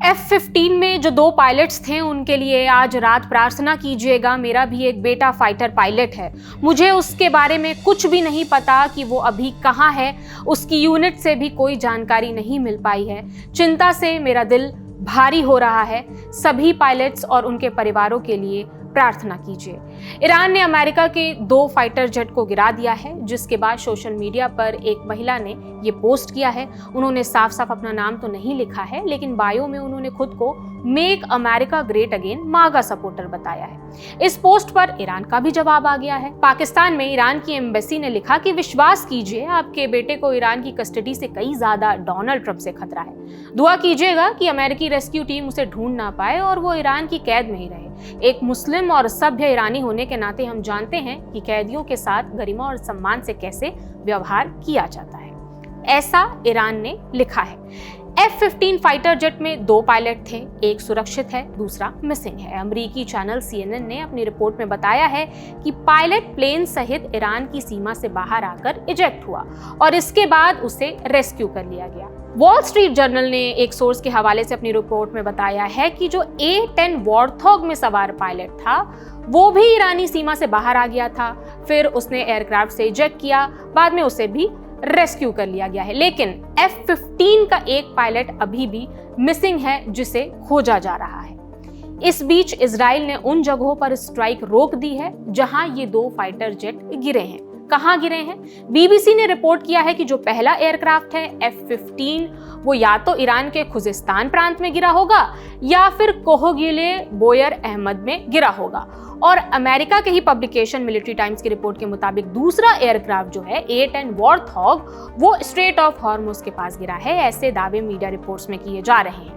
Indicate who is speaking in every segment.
Speaker 1: F-15 में जो 2 pilots थे उनके लिए आज रात प्रार्थना कीजिएगा। मेरा भी एक बेटा फाइटर पायलट है। मुझे उसके बारे में कुछ भी नहीं पता कि वो अभी कहाँ है। उसकी यूनिट से भी कोई जानकारी नहीं मिल पाई है। चिंता से मेरा दिल भारी हो रहा है। सभी पायलट्स और उनके परिवारों के लिए प्रार्थना कीजिए। ईरान ने अमेरिका के 2 फाइटर जेट को गिरा दिया है, जिसके बाद सोशल मीडिया पर एक महिला ने ये पोस्ट किया है। उन्होंने साफ साफ अपना नाम तो नहीं लिखा है, लेकिन बायो में उन्होंने खुद को मेक अमेरिका ग्रेट अगेन मागा सपोर्टर बताया है। इस पोस्ट पर ईरान का भी जवाब आ गया है। पाकिस्तान में ईरान की एम्बेसी ने लिखा कि विश्वास कीजिए, आपके बेटे को ईरान की कस्टडी से कई ज्यादा डोनाल्ड ट्रंप से खतरा है। दुआ कीजिएगा कि अमेरिकी रेस्क्यू टीम उसे ढूंढ ना पाए और वो ईरान की कैद में ही रहे। एक मुस्लिम और सभ्य ईरानी होने के नाते हम जानते हैं कि कैदियों के साथ गरिमा और सम्मान से कैसे व्यवहार किया जाता है, ऐसा ईरान ने लिखा है। F-15 फाइटर जेट में 2 पायलट थे, एक सुरक्षित है, दूसरा मिसिंग है। अमेरिकी चैनल CNN ने अपनी रिपोर्ट में बताया है कि पायलट प्लेन सहित ईरान की सीमा से बाहर आकर इजेक्ट हुआ और इसके बाद उसे रेस्क्यू कर लिया गया। वॉल स्ट्रीट जर्नल ने एक सोर्स के हवाले से अपनी रिपोर्ट में बताया है कि जो A-10 वॉर्थॉग में सवार पायलट था वो भी ईरानी सीमा से बाहर आ गया था। फिर उसने एयरक्राफ्ट से इजेक्ट किया, बाद में उसे भी रेस्क्यू कर लिया गया है। लेकिन F-15 का एक पायलट अभी भी मिसिंग है, जिसे खोजा जा रहा है। इस बीच इजराइल ने उन जगहों पर स्ट्राइक रोक दी है जहां ये 2 फाइटर जेट गिरे हैं। कहां गिरे हैं? BBC ने रिपोर्ट किया है कि जो पहला एयरक्राफ्ट है F-15 वो या तो ईरान के खुजिस्तान प्रांत में गिरा होगा या फिर कोहगिले बोयर अहमद में गिरा होगा। और अमेरिका के ही पब्लिकेशन मिलिट्री टाइम्स की रिपोर्ट के मुताबिक दूसरा एयरक्राफ्ट जो है A-10 वॉर्थॉग वो स्ट्रेट ऑफ हॉर्मुज के पास गिरा है। ऐसे दावे मीडिया रिपोर्ट्स में किए जा रहे हैं।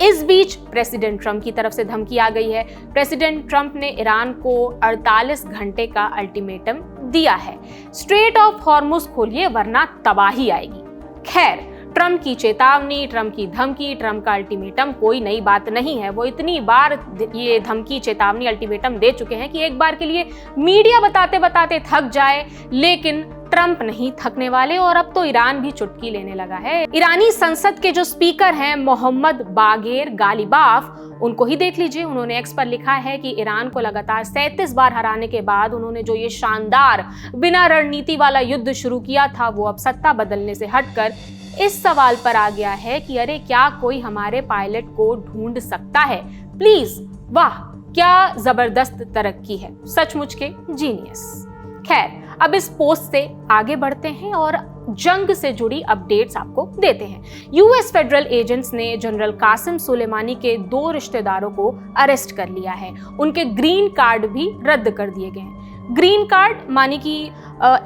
Speaker 1: इस बीच प्रेसिडेंट ट्रंप की तरफ से धमकी आ गई है। प्रेसिडेंट ट्रंप ने ईरान को 48 घंटे का अल्टीमेटम दिया है। स्ट्रेट ऑफ हॉर्मुज खोलिए वरना तबाही आएगी। खैर, ट्रंप की चेतावनी, ट्रंप की धमकी, ट्रंप का अल्टीमेटम कोई नई बात नहीं है। वो इतनी बार ये धमकी, चेतावनी, अल्टीमेटम दे चुके हैं कि एक बार के लिए मीडिया बताते बताते थक जाए, लेकिन ट्रंप नहीं थकने वाले और अब तो ईरान भी चुटकी लेने लगा है। ईरानी संसद के जो स्पीकर हैं मोहम्मद बागेर गालिबाफ, उनको ही देख लीजिए। उन्होंने एक्स पर लिखा है कि ईरान को लगातार 37 बार हराने के बाद उन्होंने जो ये शानदार बिना रणनीति वाला युद्ध शुरू किया था वो अब सत्ता बदलने से हटकर इस सवाल पर आ गया है कि अरे क्या कोई हमारे पायलट को ढूंढ सकता है? प्लीज, वाह क्या जबरदस्त तरक्की है, सचमुच के जीनियस। खैर, अब इस पोस्ट से आगे बढ़ते हैं और जंग से जुड़ी अपडेट्स आपको देते हैं। यूएस फेडरल एजेंट्स ने जनरल कासिम सुलेमानी के 2 रिश्तेदारों को अरेस्ट कर लिया है। उनके ग्रीन कार्ड भी रद्द कर दिए गए हैं। ग्रीन कार्ड मानी कि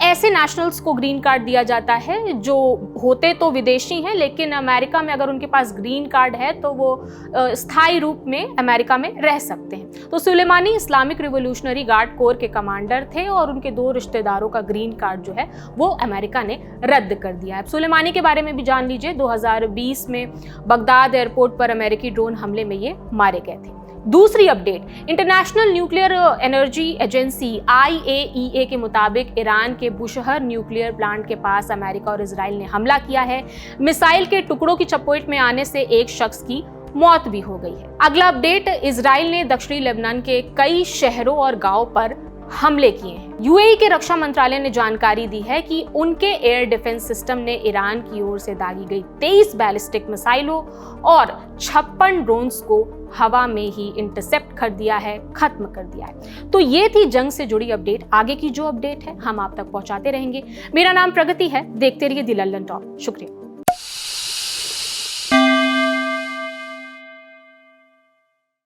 Speaker 1: ऐसे नेशनल्स को ग्रीन कार्ड दिया जाता है जो होते तो विदेशी हैं, लेकिन अमेरिका में अगर उनके पास ग्रीन कार्ड है तो वो स्थायी रूप में अमेरिका में रह सकते हैं। तो Sulemani Islamic revolutionary guard core के कमांडर थे और उनके 2 रिश्तेदारों का ग्रीन कार्ड जो है वो अमेरिका ने रद्द कर दिया है। सुलेमानी के बारे में भी जान लीजिए। 2020 में बगदाद एयरपोर्ट पर अमेरिकी ड्रोन हमले में ये मारे गए थे। दूसरी update, international nuclear energy agency IAEA के मुताबिक ईरान के बुशहर न्यूक्लियर प्लांट के पास अमेरिका और इजराइल ने हमला किया है। मिसाइल के टुकड़ों की चपेट में आने से एक शख्स की मौत भी हो गई है। अगला अपडेट, इजराइल ने दक्षिणी लेबनान के कई शहरों और गांवों पर हमले किए हैं। UAE के रक्षा मंत्रालय ने जानकारी दी है कि उनके एयर डिफेंस सिस्टम ने ईरान की ओर से दागी गई 23 बैलिस्टिक मिसाइलों और 56 ड्रोन्स को हवा में ही इंटरसेप्ट कर दिया है, खत्म कर दिया है। तो ये थी जंग से जुड़ी अपडेट। आगे की जो अपडेट है हम आप तक पहुंचाते रहेंगे। मेरा नाम प्रगति है, देखते रहिए दी लंदन टॉक। शुक्रिया।